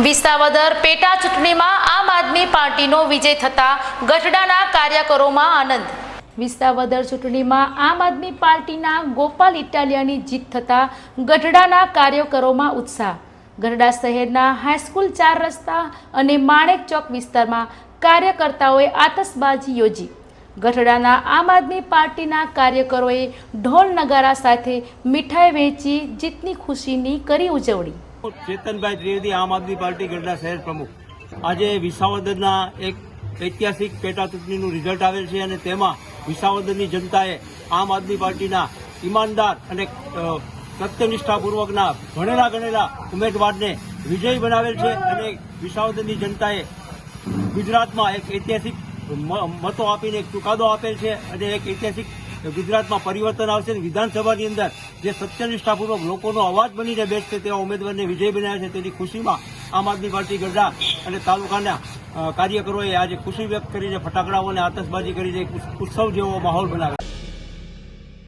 વિસાવદર પેટા ચૂંટણીમાં આમ આદમી પાર્ટીનો વિજય થતા ગઢડાના કાર્યકરોમાં આનંદ। વિસાવદર ચૂંટણીમાં આમ આદમી પાર્ટીના ગોપાલ ઇટાલિયાની જીત થતા ગઢડાના કાર્યકરોમાં ઉત્સાહ। ગઢડા શહેરના હાઈસ્કૂલ 4 રસ્તા અને માણેક ચોક વિસ્તારમાં કાર્યકર્તાઓએ આતશબાજી યોજી। ગઢડાના આમ આદમી પાર્ટીના કાર્યકરોએ ઢોલ નગારા સાથે મીઠાઈ વહેંચી જીતની ખુશીની કરી ઉજવણી। ચેતનભાઈ ત્રિવેદી, આમ આદમી પાર્ટી ગઢડા શહેર પ્રમુખ। આજે વિસાવદરના એક ઐતિહાસિક પેટા ચૂંટણીનું રિઝલ્ટ આવેલ છે અને તેમાં વિસાવદરની જનતાએ આમ આદમી પાર્ટીના ઈમાનદાર અને સત્યનિષ્ઠાપૂર્વકના ભણેલા ગણેલા ઉમેદવારને વિજયી બનાવેલ છે અને વિસાવદરની જનતાએ ગુજરાતમાં એક ઐતિહાસિક મતો આપીને એક ચુકાદો આપેલ છે અને એક ઐતિહાસિક ગુજરાતમાં પરિવર્તન આવશે। વિધાનસભાની અંદર જે સત્યનિષ્ઠાપૂર્વક લોકોનો અવાજ બનીને બેસશે તેવા ઉમેદવારને વિજય બનાવ્યા છે, તેની ખુશીમાં આમ આદમી પાર્ટી ગઢડા અને તાલુકાના કાર્યકરોએ આજે ખુશી વ્યક્ત કરીને ફટાકડાઓ અને આતશબાજી કરીને ઉત્સવ જેવો માહોલ બનાવ્યો।